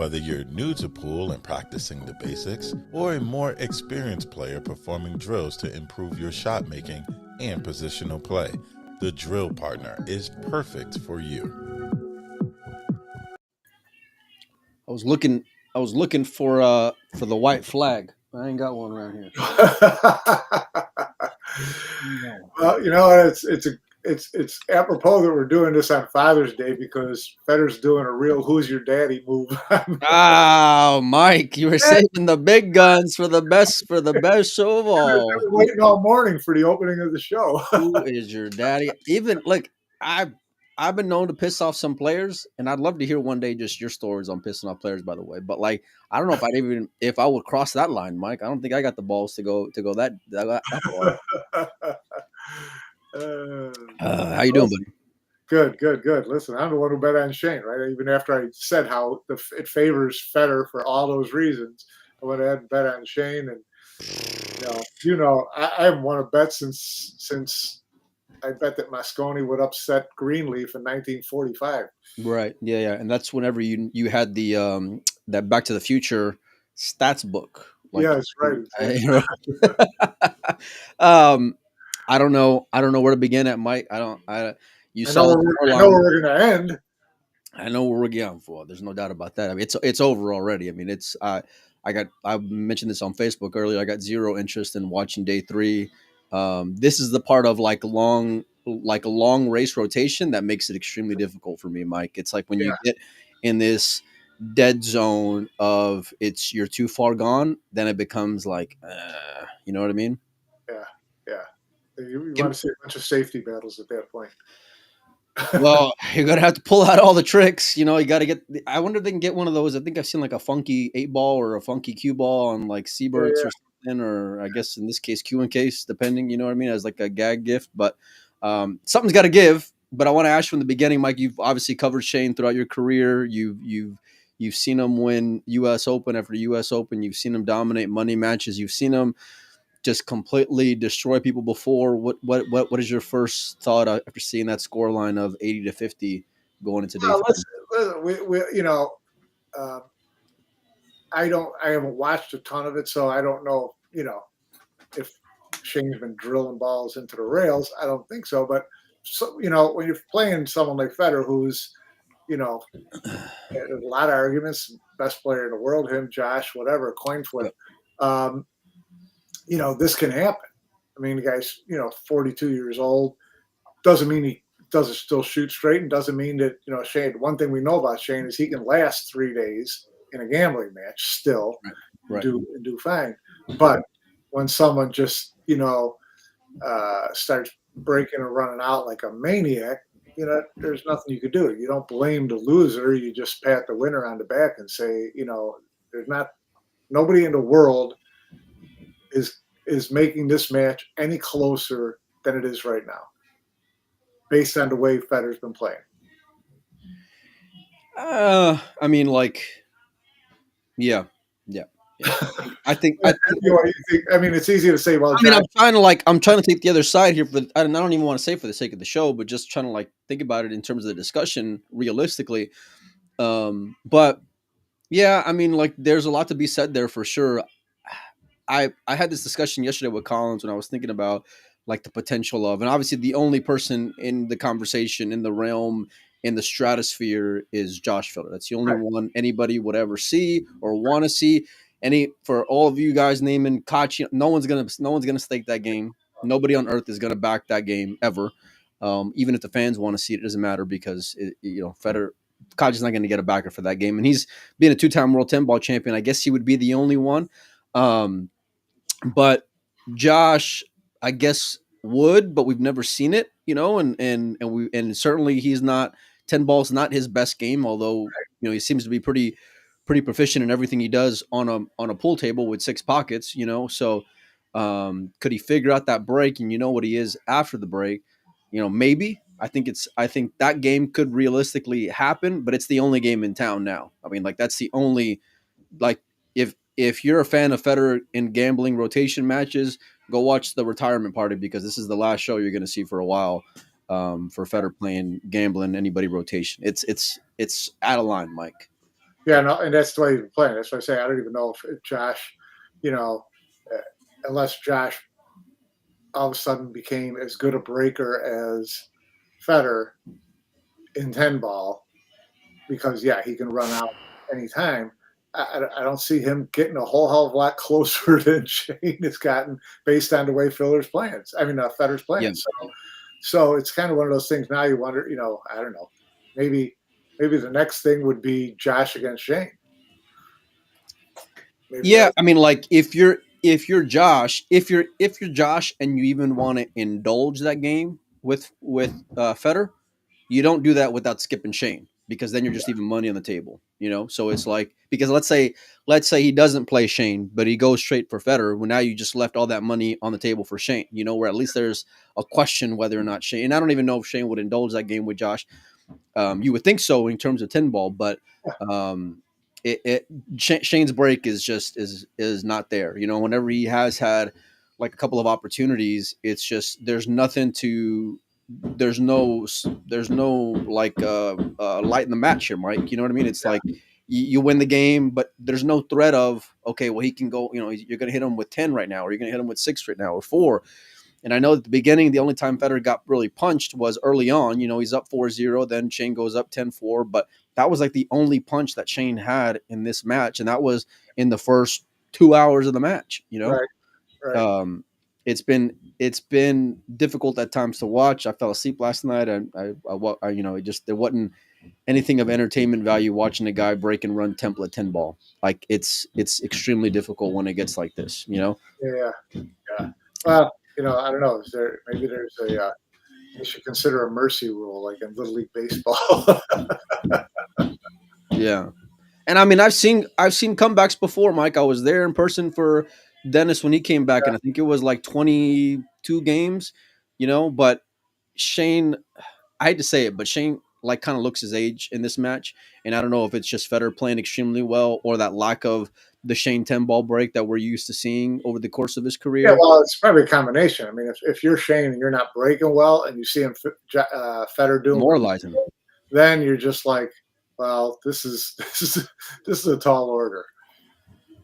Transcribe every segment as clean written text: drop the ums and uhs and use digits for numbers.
Whether you're new to pool and practicing the basics, or a more experienced player performing drills to improve your shot making and positional play, the Drill Partner is perfect for you. I was looking for the white flag. I ain't got one around here. No. Well, it's apropos that we're doing this on Father's Day because Fedor's doing a real "Who's Your Daddy" move. Oh, Mike, you were saving the big guns for the best show of all. I've been waiting all morning for the opening of the show. Who is your daddy? Even like I've been known to piss off some players, and I'd love to hear one day just your stories on pissing off players. By the way, but like I don't know if I would cross that line, Mike. I don't think I got the balls to go that far. How you doing, buddy? Good. Listen, I'm the one who bet on Shane, right? Even after I said how it favors Fedor for all those reasons, I went ahead and bet on Shane, and I haven't won a bet since I bet that Mosconi would upset Greenleaf in 1945. Right. Yeah. And that's whenever you had the that Back to the Future stats book. Like, yeah, that's right. I don't know where to begin at, Mike. I know where we're going to end. I know where we're going for. There's no doubt about that. I mean, it's over already. I mean, it's I mentioned this on Facebook earlier. I got zero interest in watching day 3. This is the part of like a long race rotation that makes it extremely difficult for me, Mike. It's like when you get in this dead zone of you're too far gone, then it becomes like, you know what I mean? Yeah. You want to see a bunch of safety battles at that point. Well, you're gonna have to pull out all the tricks. You got to get. I wonder if they can get one of those. I think I've seen like a funky 8-ball or a funky cue ball on like Seabirds or something, or I guess in this case Q and case, depending. You know what I mean? As like a gag gift, but something's got to give. But I want to ask you from the beginning, Mike. You've obviously covered Shane throughout your career. You've seen him win U.S. Open after U.S. Open. You've seen him dominate money matches. You've seen him just completely destroy people before. What is your first thought after seeing that score line of 80-50 going into day 3? Listen, I haven't watched a ton of it, so I don't know, if Shane's been drilling balls into the rails. I don't think so. But when you're playing someone like Fedor, who's, there's a lot of arguments, best player in the world, him, Josh, whatever, coin flip. This can happen. I mean, the guy's, 42 years old. Doesn't mean he doesn't still shoot straight, and doesn't mean that, Shane, one thing we know about Shane is he can last 3 days in a gambling match still, right. do fine. But when someone just, starts breaking and running out like a maniac, there's nothing you could do. You don't blame the loser. You just pat the winner on the back and say, there's nobody in the world is making this match any closer than it is right now, based on the way Fedor's been playing. I mean, like, yeah. I think. I mean, it's easy to say. Well, I mean, I'm trying to take the other side here, but I don't even want to say for the sake of the show, but just trying to like think about it in terms of the discussion realistically. But yeah, I mean, like, there's a lot to be said there for sure. I had this discussion yesterday with Collins when I was thinking about like the potential of, and obviously the only person in the conversation, in the realm, in the stratosphere is Josh Fedor. That's the only one anybody would ever see or want to see. For all of you guys naming Kachi, no one's gonna stake that game. Nobody on earth is gonna back that game ever. Even if the fans want to see it, it doesn't matter because Fedor, Kachi's not gonna get a backer for that game, and he's being a 2-time world 10-ball champion. I guess he would be the only one. But Josh, I guess would, but we've never seen it, and certainly he's not 10 balls, not his best game, although he seems to be pretty proficient in everything he does on a pool table with 6 pockets, So could he figure out that break and what he is after the break? Maybe. I think that game could realistically happen, but it's the only game in town now. I mean, like, that's the only, like, if you're a fan of Federer in gambling rotation matches, go watch the retirement party, because this is the last show you're going to see for a while for Federer playing gambling anybody rotation. It's out of line, Mike. Yeah, no, and that's the way he's been playing. That's why I say I don't even know if Josh, you know, uh, unless Josh all of a sudden became as good a breaker as Fedor in 10 ball, because yeah, he can run out anytime. I don't see him getting a whole hell of a lot closer than Shane has gotten based on the way Fedor's playing. I mean, Fedor's Yeah. playing. So it's kind of one of those things. Now you wonder, I don't know, maybe the next thing would be Josh against Shane. Maybe Yeah, that. I mean, like if you're Josh, if you're Josh, and you even want to indulge that game with Federer, you don't do that without skipping Shane, because then you're just leaving money on the table. So it's like, because let's say he doesn't play Shane, but he goes straight for Federer. Well, now you just left all that money on the table for Shane. Where at least there's a question whether or not Shane. And I don't even know if Shane would indulge that game with Josh. You would think so in terms of 10 ball, but um, Shane's break is not there. Whenever he has had like a couple of opportunities, it's just there's no like light in the match here, Mike. You know what I mean? It's like you win the game, but there's no threat of, okay, well, he can go. You're going to hit him with 10 right now, or you're going to hit him with 6 right now, or 4. And I know at the beginning, the only time Federer got really punched was early on. He's up 4-0, then Shane goes up 10-4. But that was like the only punch that Shane had in this match. And that was in the first 2 hours of the match, Right, right. Um, it's been difficult at times to watch. I fell asleep last night. There wasn't anything of entertainment value watching a guy break and run template 10 ball. Like it's extremely difficult when it gets like this, Yeah, yeah. Well, I don't know. Maybe there's you should consider a mercy rule like in Little League baseball. Yeah. And I mean, I've seen comebacks before, Mike. I was there in person for Dennis when he came back, and I think it was like 22 games, But Shane, I hate to say it, but Shane like kind of looks his age in this match, and I don't know if it's just Federer playing extremely well, or that lack of the Shane 10 ball break that we're used to seeing over the course of his Yeah, career. well, it's probably a combination. I mean, if you're Shane and you're not breaking well, and you see him Federer doing what he's Demoralizing. doing, then you're just like, well, this is this is a tall order.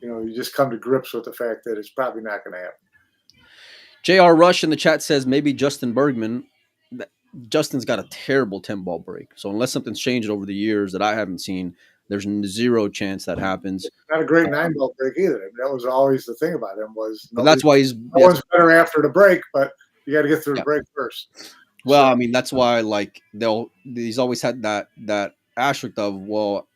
You just come to grips with the fact that it's probably not going to happen. J.R. Rush in the chat says maybe Justin Bergman. Justin's got a terrible 10 ball break. So unless something's changed over the years that I haven't seen, there's zero chance that happens. Not a great 9 ball break either. I mean, that was always the thing about him, was But that's why no one's better after the break, but you got to get through the break first. Well, I mean, that's why like he's always had that asterisk of, well,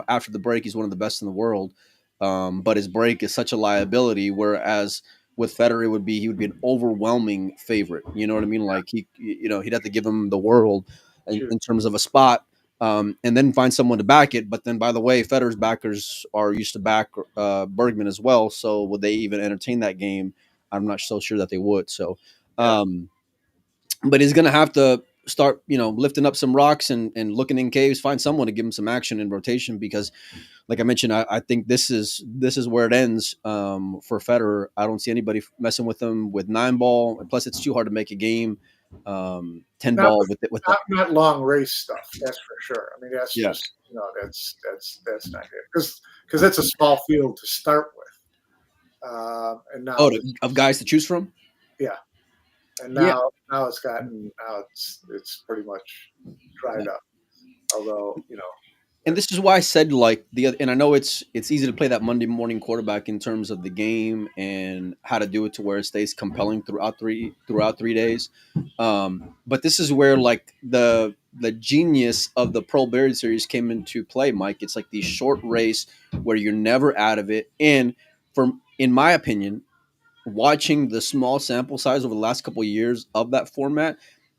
after the break he's one of the best in the world, but his break is such a liability. Whereas with Federer, he would be an overwhelming favorite. You know what I mean? Like he'd have to give him the world in terms of a spot, and then find someone to back it. But then, by the way, Federer's backers are used to back Bergman as well. So would they even entertain that game? I'm not so sure that they would. So. But he's going to have to start, lifting up some rocks and looking in caves, find someone to give him some action in rotation, because like I mentioned, I think this is where it ends for Federer. I don't see anybody messing with him with 9 ball. And plus, it's too hard to make a game 10 ball with it. Not long race stuff. That's for sure. I mean, that's just, that's not good, because it's a small field to start with. And now of guys to choose from. Yeah. And now it's pretty much dried up. Although, And this is why I said and I know it's easy to play that Monday morning quarterback in terms of the game and how to do it to where it stays compelling throughout 3 days. But this is where like the genius of the Pearl Beard series came into play, Mike. It's like these short race where you're never out of it. And in my opinion, watching the small sample size over the last couple of years of that format,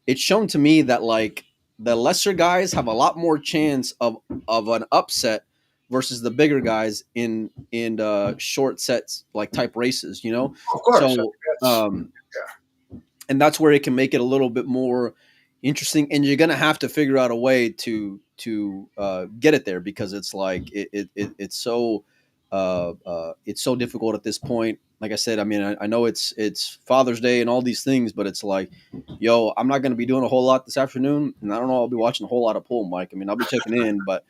it's shown to me that like the lesser guys have a lot more chance of an upset versus the bigger guys in short sets like type races, Of course. So, and that's where it can make it a little bit more interesting. And you're gonna have to figure out a way to get it there, because it's like it's so difficult at this point. Like I said, I mean, I know it's Father's Day and all these things, but it's like, I'm not going to be doing a whole lot this afternoon, and I don't know, I'll be watching a whole lot of pool, Mike. I mean, I'll be checking in, but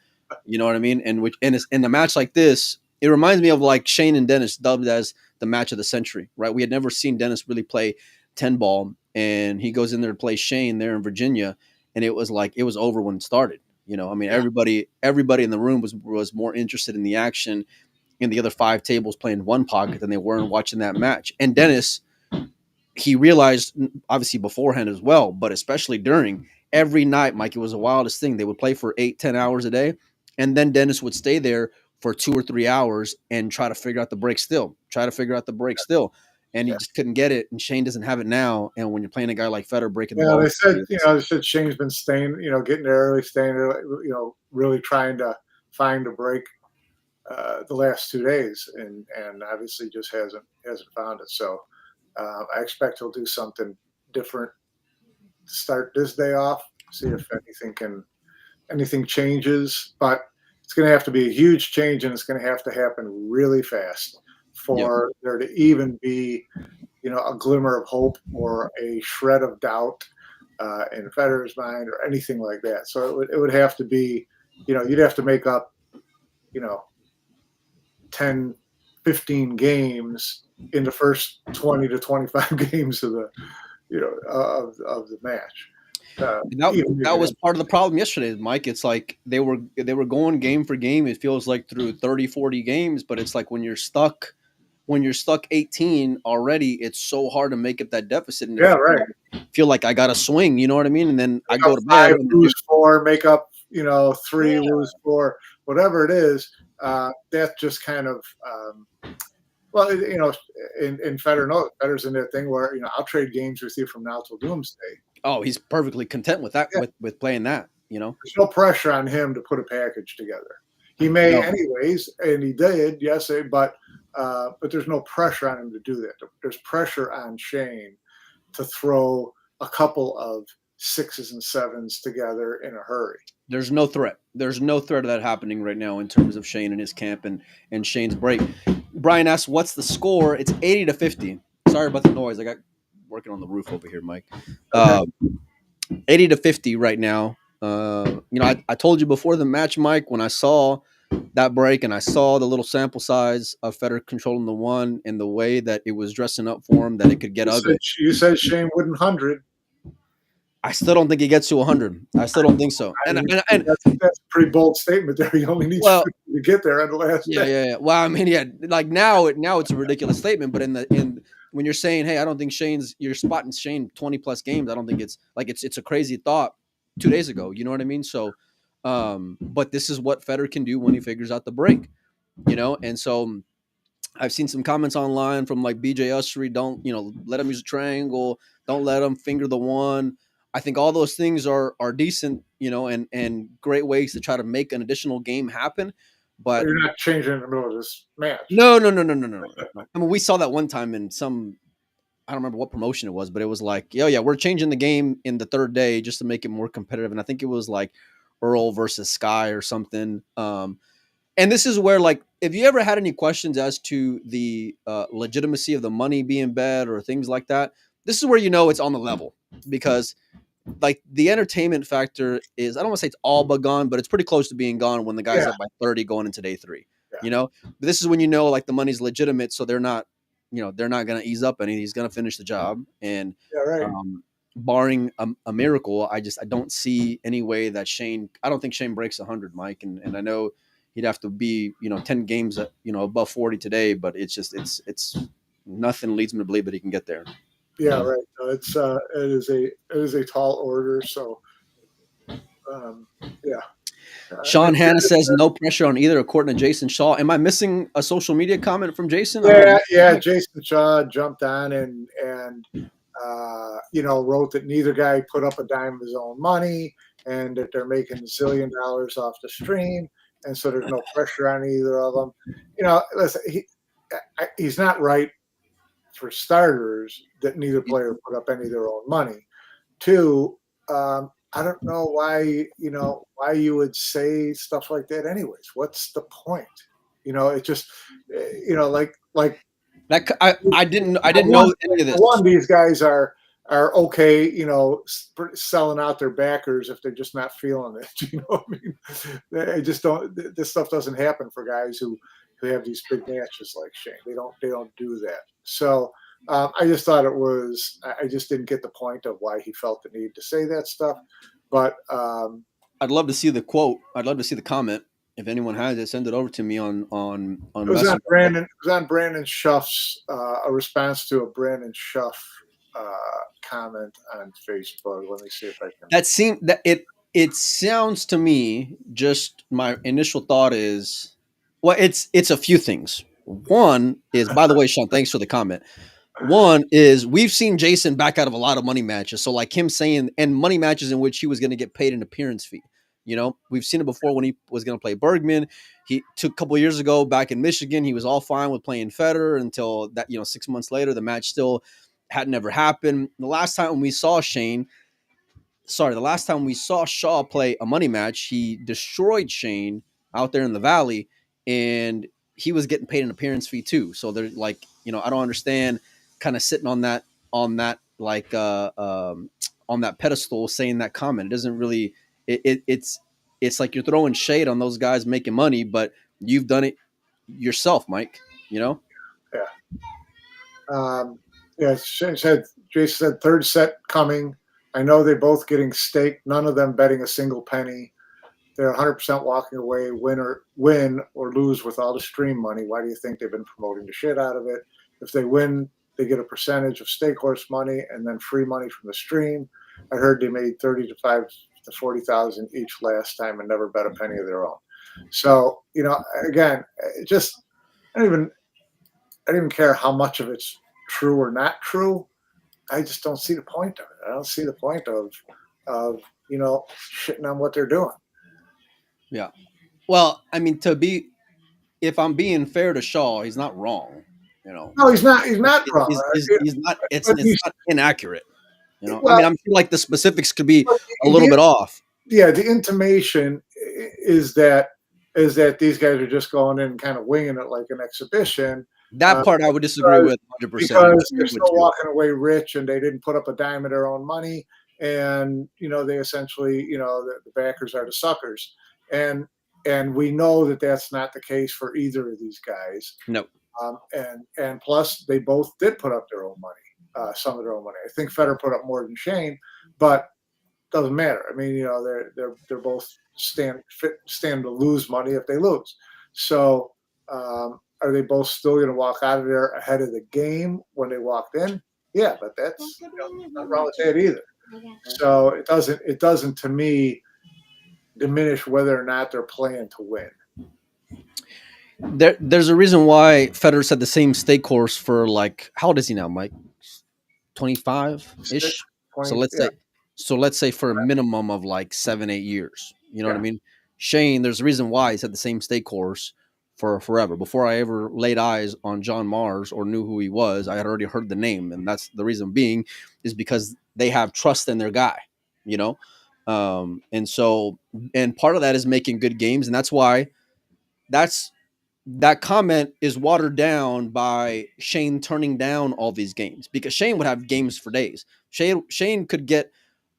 You know what I mean? And which and in a match like this, it reminds me of like Shane and Dennis dubbed as the match of the century, right? We had never seen Dennis really play 10 ball, and he goes in there to play Shane there in Virginia, and it was like it was over when it started. You know, I mean, Yeah. everybody in the room was more interested in the action in the other 5 tables playing one pocket than they were in watching that match. And Dennis, he realized obviously beforehand as well, but especially during every night, Mike, it was the wildest thing. They would play for 8-10 hours a day. And then Dennis would stay there for 2 or 3 hours and try to figure out the break still, And he Yeah. just couldn't get it. And Shane doesn't have it now. And when you're playing a guy like Fedor breaking the Yeah, ball, they said Shane's been staying, getting there early, staying there, really trying to find a break the last 2 days, and obviously just hasn't found it. So I expect he'll do something different to start this day off. See if anything changes, but it's going to have to be a huge change, and it's going to have to happen really fast for there to even be, a glimmer of hope or a shred of doubt in Federer's mind or anything like that. So it would have to be, you'd have to make up, 10, 15 games in the first 20 to 25 games of the, of the match. That was part of the problem yesterday, Mike. It's like they were going game for game. It feels like through 30, 40 games, but it's like when you're stuck 18 already, it's so hard to make up that deficit. And right. Feel like I got to swing, you know what I mean? And then I go to bed, 5, and lose 4, make up, 3, lose 4, whatever it is. That's just kind of, in Federer's in that thing where, I'll trade games with you from now till doomsday. Oh, he's perfectly content with that, with playing that, There's no pressure on him to put a package together. He may anyways, and he did, yes, but there's no pressure on him to do that. There's pressure on Shane to throw a couple of 6s and 7s together in a hurry. There's no threat. There's no threat of that happening right now in terms of Shane and his camp and Shane's break. Brian asks, what's the score? It's 80-50. Sorry about the noise. I got working on the roof over here, Mike. 80-50 right now. I told you before the match, Mike, when I saw that break and I saw the little sample size of Federer controlling the one and the way that it was dressing up for him, that it could get ugly. You said Shane wouldn't 100. I still don't think he gets to 100. I still don't think so. And that's a pretty bold statement there. He only needs to get there on the last day. Yeah. Well, I mean, like now it's a ridiculous statement, but when you're saying, hey, I don't think you're spotting Shane 20 plus games, I don't think it's like it's a crazy thought 2 days ago. You know what I mean? So, but this is what Federer can do when he figures out the break, and so I've seen some comments online from like BJ Ussery, don't, let him use a triangle, don't let him finger the one. I think all those things are decent, and great ways to try to make an additional game happen. But you're not changing in the middle of this match. No. I mean, we saw that one time in I don't remember what promotion it was, but it was like, yeah, we're changing the game in the third day just to make it more competitive. And I think it was like Earl versus Sky or something. And this is where, like, if you ever had any questions as to the legitimacy of the money being bet or things like that, this is where it's on the level, because like the entertainment factor is, I don't want to say it's all but gone, but it's pretty close to being gone when the guy's up by 30 going into day 3. But this is when like the money's legitimate, so they're not going to ease up any. He's going to finish the job, and barring a miracle, I don't see any way that I don't think Shane breaks 100, Mike, and I know he'd have to be 10 games above 40 today, but it's just it's nothing leads me to believe that he can get there. Yeah, right. It is a tall order. So, yeah. Sean Hanna says no pressure on either according to Jason Shaw. Am I missing a social media comment from Jason? Yeah. Jason Shaw jumped on and wrote that neither guy put up a dime of his own money and that they're making $1 zillion off the stream, and so there's no pressure on either of them. Listen, he's not right. For starters, that neither player put up any of their own money. 2, I don't know why you would say stuff like that anyways. What's the point? It just, like that. I didn't know any of this. One, these guys are are okay, selling out their backers if they're just not feeling it. You know what I mean? They just don't. This stuff doesn't happen for guys who have these big matches like Shane. They don't do that. So I just thought it was. I just didn't get the point of why he felt the need to say that stuff. But I'd love to see the quote. I'd love to see the comment. If anyone has it, send it over to me on it was on Messenger. Brandon. It was on Brandon Schuff's a response to a Brandon Schuff comment on Facebook. Let me see if I can. That seemed that it sounds to me, just my initial thought is, well, it's a few things. One is, by the way, Sean, thanks for the comment. One is, we've seen Jason back out of a lot of money matches. So like him saying, and money matches in which he was going to get paid an appearance fee. We've seen it before when he was going to play Bergman. He took a couple of years ago back in Michigan. He was all fine with playing Fedor until that, 6 months later, the match still had never happened. The last time we saw Shaw play a money match, he destroyed Shane out there in the Valley, and he was getting paid an appearance fee too. So they're like, I don't understand kind of sitting on that like on that pedestal saying that comment. It doesn't really it's like you're throwing shade on those guys making money, but you've done it yourself, Mike. Yeah. Jason said third set coming. I know they're both getting staked. None of them betting a single penny. They're 100% walking away, win or lose with all the stream money. Why do you think they've been promoting the shit out of it? If they win, they get a percentage of stake horse money and then free money from the stream. I heard they made 35 to 40,000 each last time and never bet a penny of their own. So again, I don't even care how much of it's true or not true. I just don't see the point of it. I don't see the point of shitting on what they're doing. Yeah. Well, I mean, if I'm being fair to Shaw, he's not wrong. No, he's not. He's not wrong. He's not. It's not inaccurate. Well, I mean, I'm sure like the specifics could be a little bit off. Yeah, the intimation is that these guys are just going in and kind of winging it like an exhibition. That part I would disagree with 100%. Because they're still walking away rich, and they didn't put up a dime of their own money, and they essentially, the backers are the suckers, and we know that that's not the case for either of these guys. No. And plus, they both did put up their own money, some of their own money. I think Fedor put up more than Shane, but doesn't matter. I mean, they're both stand to lose money if they lose. So. Are they both still going to walk out of there ahead of the game when they walked in? Yeah, but that's not wrong with that either. So it doesn't to me diminish whether or not they're playing to win. There's a reason why Fedor said the same stake course for, like, how old is he now, Mike? 25-ish. So let's say for a minimum of like 7-8 years. You know what I mean? Shane, there's a reason why he said the same stake course for forever. Before I ever laid eyes on John Mars or knew who he was, I had already heard the name, and that's the reason being is because they have trust in their guy, and part of that is making good games, and that's why that comment is watered down by Shane turning down all these games, because Shane would have games for days. Shane could get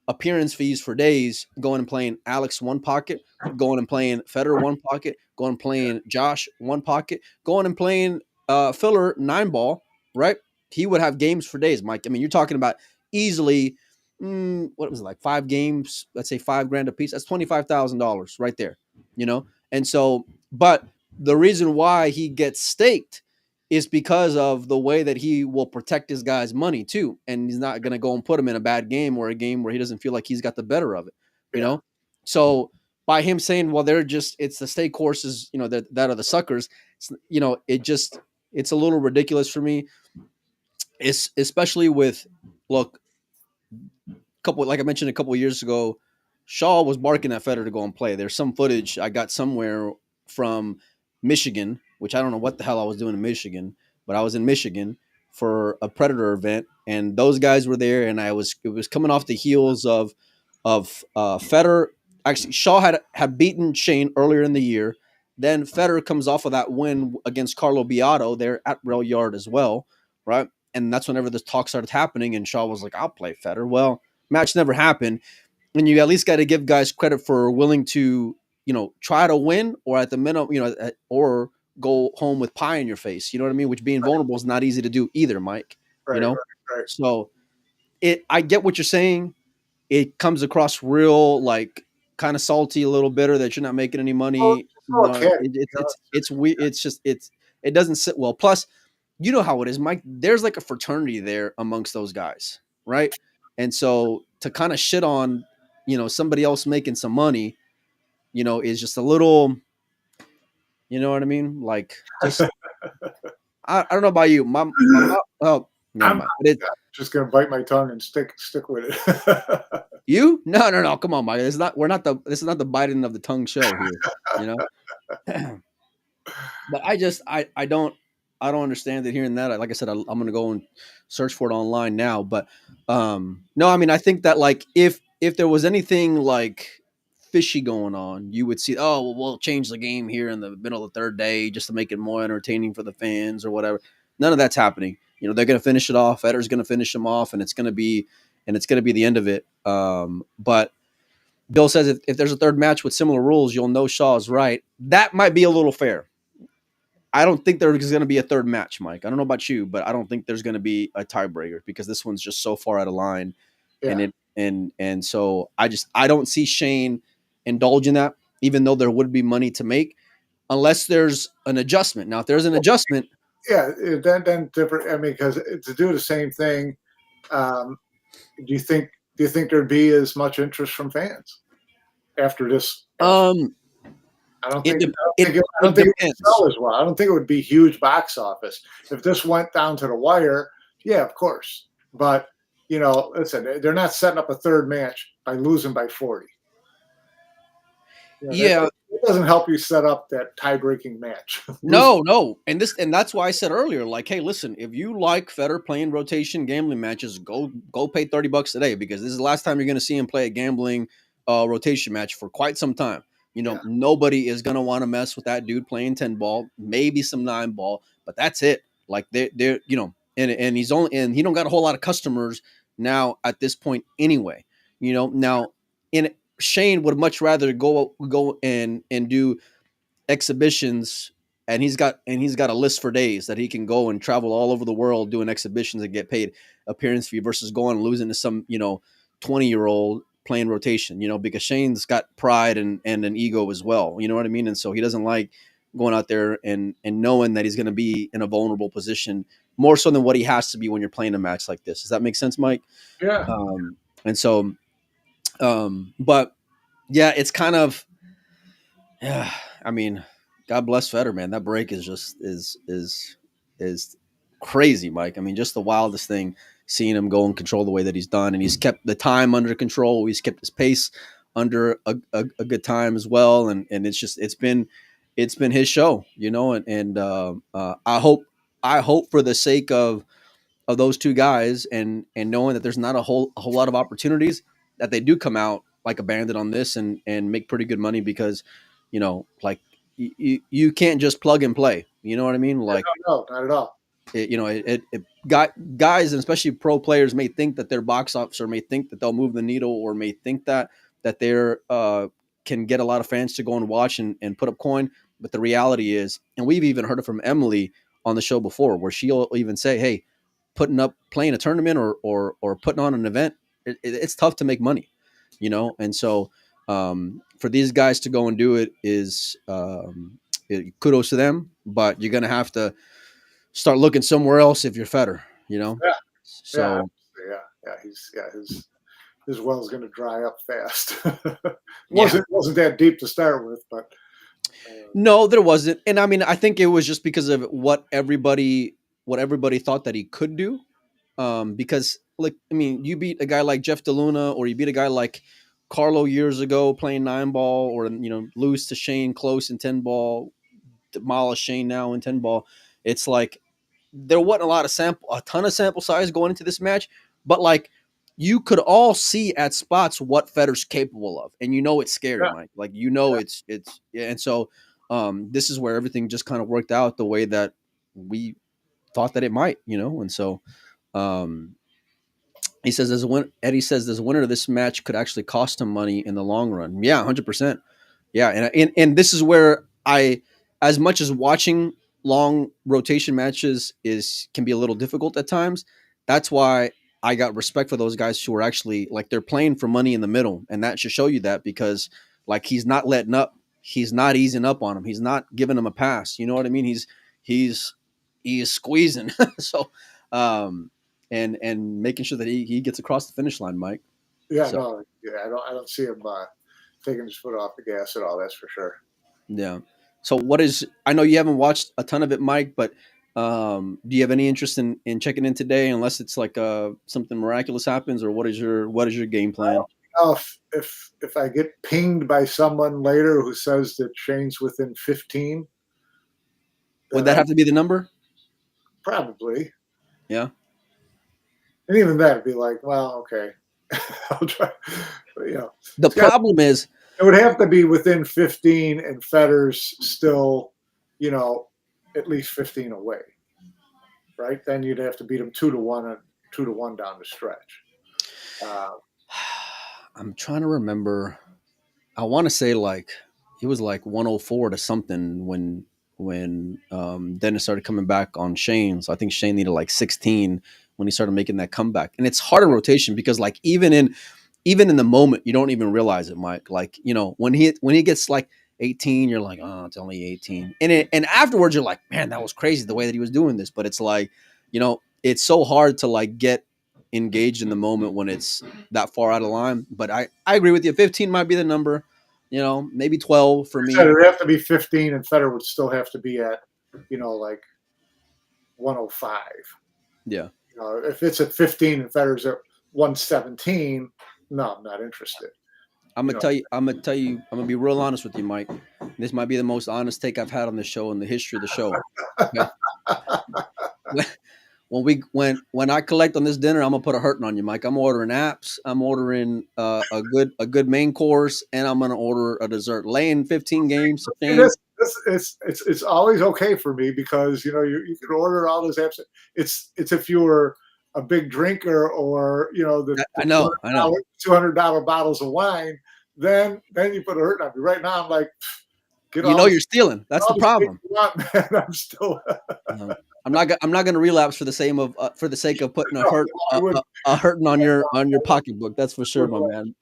appearance fees for days, going and playing Alex one pocket, going and playing Fedor one pocket, going and playing Josh one pocket, going and playing Filler 9-ball, right? He would have games for days, Mike. I mean, you're talking about easily, what was it, like 5 games? Let's say $5,000 a piece. That's $25,000 right there, And so, but the reason why he gets staked is because of the way that he will protect his guy's money too. And he's not going to go and put him in a bad game or a game where he doesn't feel like he's got the better of it, you know? So by him saying, well, it's the stake courses, that are the suckers, it's a little ridiculous for me. It's especially with, look, like I mentioned a couple of years ago, Shaw was barking at Fedor to go and play. There's some footage I got somewhere from Michigan, which I don't know what the hell I was doing in Michigan, but I was in Michigan for a Predator event, and those guys were there, and it was coming off the heels of Fedor. Actually, Shaw had beaten Shane earlier in the year. Then Fedor comes off of that win against Carlo Beato there at Rail Yard as well, right? And that's whenever this talk started happening, and Shaw was like, "I'll play Fedor." Well, match never happened, and you at least got to give guys credit for willing to, try to win, or at the minimum, or go home with pie in your face. You know what I mean? Which being vulnerable is not easy to do either, Mike. Right, right. So I get what you're saying. It comes across real like kind of salty, a little bitter that you're not making any money. Okay. It's weird. It's just it doesn't sit well. Plus, you know how it is, Mike. There's like a fraternity there amongst those guys, right? And so to kind of shit on, somebody else making some money, is just a little, you know what I mean? Like just I don't know about you. Oh, never I'm mind. just gonna bite my tongue and stick with it. You? No. Come on, Mike. This is not the biting of the tongue show here, But I don't understand it hearing that. Like I said, I'm gonna go and search for it online now. But no, I mean, I think that like if there was anything like fishy going on, you would see, oh, well, we'll change the game here in the middle of the third day just to make it more entertaining for the fans or whatever. None of that's happening. They're gonna finish it off. Fedor's gonna finish them off, and it's gonna be the end of it. But Bill says if there's a third match with similar rules, you'll know Shaw's right. That might be a little fair. I don't think there's going to be a third match, Mike. I don't know about you, but I don't think there's going to be a tiebreaker because this one's just so far out of line, and so I don't see Shane indulging that, even though there would be money to make, unless there's an adjustment. Now, if there's an adjustment, then different. I mean, because to do the same thing, do you think there'd be as much interest from fans after this? I don't think it would sell as well. I don't think it would be huge box office. If this went down to the wire, yeah, of course. But, listen, they're not setting up a third match by losing by 40. It doesn't help you set up that tie-breaking match. No. And that's why I said earlier, like, hey, listen, if you like Fedor playing rotation gambling matches, go pay $30 a day, because this is the last time you're going to see him play a gambling rotation match for quite some time. Nobody is going to want to mess with that dude playing 10 ball, maybe some 9 ball, but that's it. Like they're and he's only, and he don't got a whole lot of customers now at this point anyway, now Shane would much rather go and do exhibitions, and he's got a list for days that he can go and travel all over the world doing exhibitions and get paid appearance fee versus going and losing to some, 20-year-old playing rotation, because Shane's got pride and an ego as well. You know what I mean? And so he doesn't like going out there and knowing that he's going to be in a vulnerable position more so than what he has to be when you're playing a match like this. Does that make sense, Mike? Yeah. And so, but yeah, it's kind of, yeah, I mean, God bless Fedor, man. That break is just is crazy, Mike. I mean, just the wildest thing, seeing him go and control the way that he's done, and he's kept the time under control. He's kept his pace under a good time as well, and it's been his show, and I hope for the sake of those two guys, and knowing that there's not a whole lot of opportunities, that they do come out like a bandit on this and make pretty good money, because like you can't just plug and play. You know what I mean? Like no, not at all. Guys, and especially pro players, may think that their box office, or may think that they'll move the needle, or may think that they're can get a lot of fans to go and watch and put up coin. But the reality is, and we've even heard it from Emily on the show before, where she'll even say, hey, playing a tournament or putting on an event, it's tough to make money, and so for these guys to go and do it is kudos to them, but you're gonna have to start looking somewhere else if you're Fedor, Yeah. So his well's going to dry up fast. wasn't that deep to start with, but no, there wasn't. And I mean, I think it was just because of what everybody thought that he could do. Because, like, I mean, you beat a guy like Jeff DeLuna, or you beat a guy like Carlo years ago playing 9 ball, or lose to Shane close in 10 ball, demolish Shane now in 10 ball. It's like there wasn't a ton of sample size going into this match, but like you could all see at spots what Fedor's capable of, and it's scary, Mike. Like it's and so this is where everything just kind of worked out the way that we thought that it might, and so um, he says Eddie says there's a winner of this match could actually cost him money in the long run. Yeah, 100%. Yeah, and this is where as much as watching long rotation matches can be a little difficult at times. That's why I got respect for those guys who are actually like they're playing for money in the middle, and that should show you that because like he's not letting up, he's not easing up on him, he's not giving him a pass. You know what I mean? He's squeezing. So and making sure that he gets across the finish line, Mike. Yeah, so, no, yeah, I don't see him taking his foot off the gas at all. That's for sure. Yeah. So I know you haven't watched a ton of it, Mike, but do you have any interest in checking in today unless it's like something miraculous happens, or what is your game plan? If I get pinged by someone later who says that Shane's within 15, would that have to be the number? Probably. Yeah. And even that would be like, well, okay. I'll try. But, the problem is it would have to be within 15 and Fedor's still, at least 15 away. Right? Then you'd have to beat him 2-1 and 2-1 down the stretch. I'm trying to remember. I want to say like it was like 104 to something when Dennis started coming back on Shane. So I think Shane needed like 16 when he started making that comeback. And it's harder rotation because like even in the moment you don't even realize it, Mike. Like when he gets like 18, you're like, oh, it's only 18, and afterwards you're like, man, that was crazy the way that he was doing this. But it's like it's so hard to like get engaged in the moment when it's that far out of line. But I agree with you. 15 might be the number. Maybe 12 for me. It would have to be 15, and Fedor would still have to be at, like 105. Yeah. If it's at 15 and Fedor's at 117, no, I'm not interested. I'm gonna tell you. I'm gonna be real honest with you, Mike. This might be the most honest take I've had on the show in the history of the show. Okay? When I collect on this dinner, I'm gonna put a hurting on you, Mike. I'm ordering apps. I'm ordering a good main course, and I'm gonna order a dessert. Laying 15 games. It's always okay for me because you can order all those apps. It's if you were a big drinker or I know $200 bottles of wine, then you put a hurt on me. Right now, I'm like, you're stealing. That's the problem. I'm still. I'm not going to relapse for the sake of putting a hurting on your pocketbook. That's for sure, my man.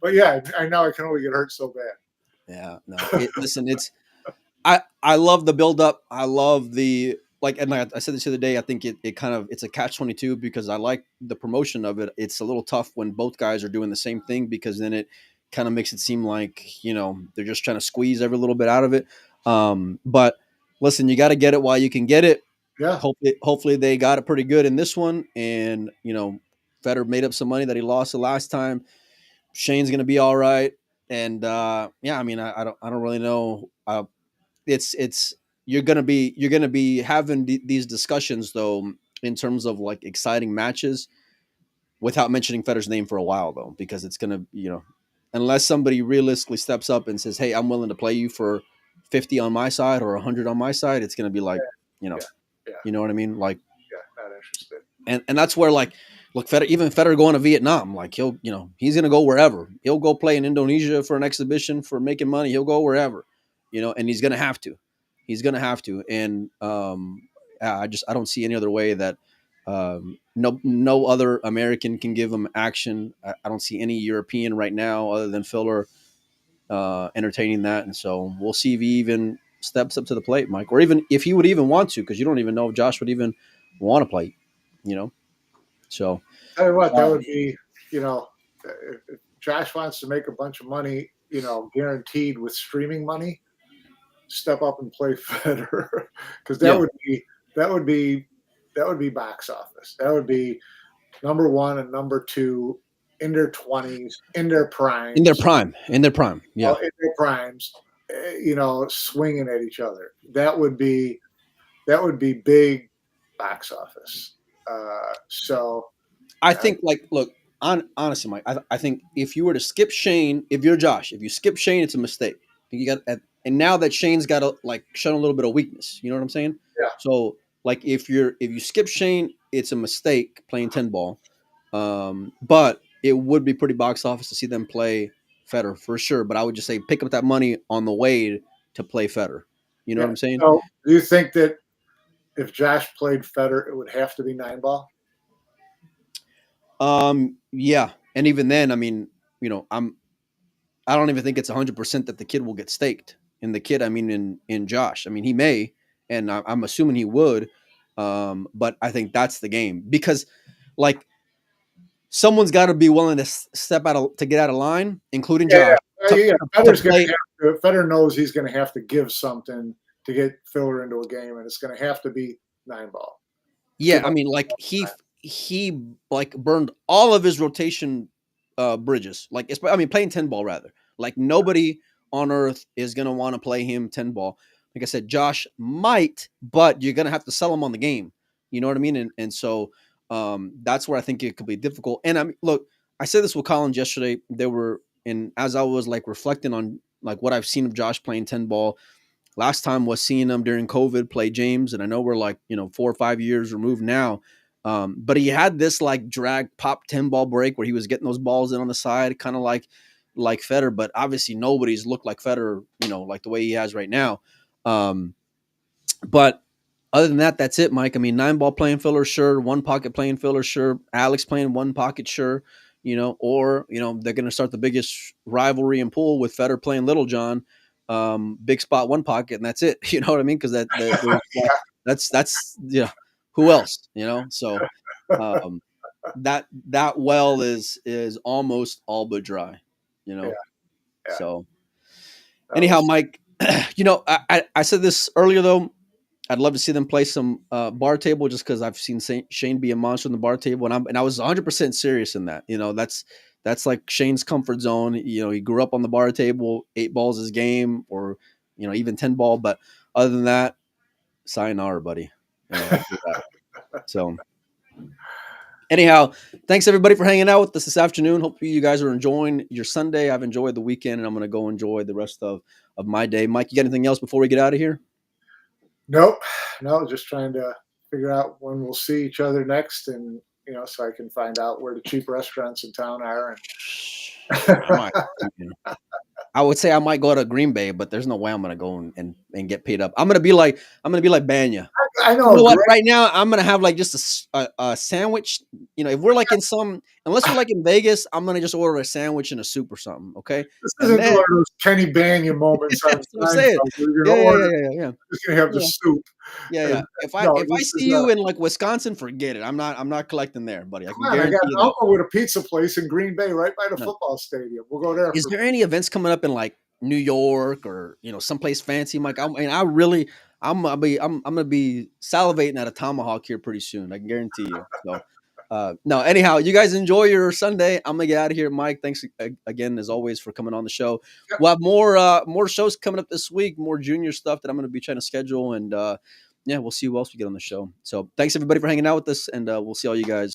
But yeah, I know I can only get hurt so bad. Yeah, no. Listen, I love the build up. I love the and I said this the other day. I think it's a catch-22 because I like the promotion of it. It's a little tough when both guys are doing the same thing because then it kind of makes it seem like they're just trying to squeeze every little bit out of it. But listen, you got to get it while you can get it. Yeah. Hopefully they got it pretty good in this one, and Fedor made up some money that he lost the last time. Shane's gonna be all right. And I mean, I don't really know. It's you're gonna be having these discussions though in terms of like exciting matches, without mentioning Fedor's name for a while though, because it's gonna unless somebody realistically steps up and says, "Hey, I'm willing to play you for 50 on my side or 100 on my side," it's gonna be like, you know what I mean, like, not interested. And that's where like. Look, Fedor going to Vietnam, like he's going to go wherever. He'll go play in Indonesia for an exhibition for making money. He'll go wherever, and he's going to have to. He's going to have to. And I don't see any other way that no other American can give him action. I don't see any European right now other than Filler entertaining that. And so we'll see if he even steps up to the plate, Mike, or even if he would even want to, because you don't even know if Josh would even want to play, So, tell you what, that would be, if Josh wants to make a bunch of money, guaranteed with streaming money, step up and play Fedor, because that would be box office. That would be number one and number two in their 20s, in their prime, yeah, in their primes, swinging at each other. That would be big box office. So I think look, honestly, Mike, I think if you were to skip Shane, if you're Josh, if you skip Shane, it's a mistake. You got and now that Shane's got shown a little bit of weakness, you know what I'm saying? Yeah. So like if you skip Shane, it's a mistake playing 10 ball. But it would be pretty box office to see them play Fedor for sure. But I would just say pick up that money on the way to play Fedor. You know what Yeah. I'm saying? So do you think that if Josh played Fedor, it would have to be 9 ball? Yeah, and even then, I mean, you know, I don't even think it's 100% that the kid will get staked. In the kid, I mean, in Josh, I mean, he may, and I'm assuming he would. But I think that's the game because, like, someone's got to be willing to step out to get out of line, including Yeah, Josh. yeah. To play. Fedor knows he's going to have to give something to get Filler into a game, and it's going to have to be 9 ball. Yeah, I mean, like he like burned all of his rotation bridges. Like, I mean, playing 10 ball rather. Like nobody on earth is gonna want to play him 10 ball. Like I said, Josh might, but you're gonna have to sell him on the game. You know what I mean? And so that's where I think it could be difficult. And I mean, look, I said this with Collins yesterday. They were, and as I was like reflecting on like what I've seen of Josh playing 10 ball. Last time was seeing him during COVID play James, and I know we're like 4 or 5 years removed now, but he had this like drag pop 10 ball break where he was getting those balls in on the side, kind of like Fedor, but obviously nobody's looked like Fedor, like the way he has right now. But other than that, that's it, Mike. I mean, 9 ball playing filler, sure. 1 pocket playing filler, sure. Alex playing 1 pocket, sure. Or they're going to start the biggest rivalry in pool with Fedor playing Little John. Big spot 1 pocket, and that's it. You know what I mean? Because that's who else? So that well is almost all but dry. Yeah. So anyhow, Mike, I said this earlier though. I'd love to see them play some bar table just because I've seen Shane be a monster in the bar table, and I was 100% serious in that. That's like Shane's comfort zone. He grew up on the bar table. 8 ball's his game, or even 10 ball. But other than that, sayonara, buddy. So anyhow, thanks everybody for hanging out with us this afternoon. Hope you guys are enjoying your Sunday. I've enjoyed the weekend, and I'm going to go enjoy the rest of my day. Mike, you got anything else before we get out of here? Nope. No, just trying to figure out when we'll see each other next, and so I can find out where the cheap restaurants in town are. I would say I might go to Green Bay, but there's no way I'm gonna go and get paid up. I'm gonna be like Banya. I know. You know what? Right now, I'm gonna have like just a sandwich. If we're like unless we're like in Vegas, I'm gonna just order a sandwich and a soup or something. Okay. This isn't one of those Kenny Banya moments. That's what I'm saying. Yeah. Just gonna have the soup. Yeah. If I see you in like Wisconsin, forget it. I'm not collecting there, buddy. I got an uncle with a pizza place in Green Bay, right by the football stadium. We'll go there. Is there any events coming up in like New York or someplace fancy, Mike? I'm gonna be salivating at a tomahawk here pretty soon. I can guarantee you. So, no. Anyhow, you guys enjoy your Sunday. I'm gonna get out of here, Mike. Thanks again, as always, for coming on the show. Yep. We'll have more shows coming up this week, more junior stuff that I'm gonna be trying to schedule, and we'll see who else we get on the show. So, thanks everybody for hanging out with us, and we'll see all you guys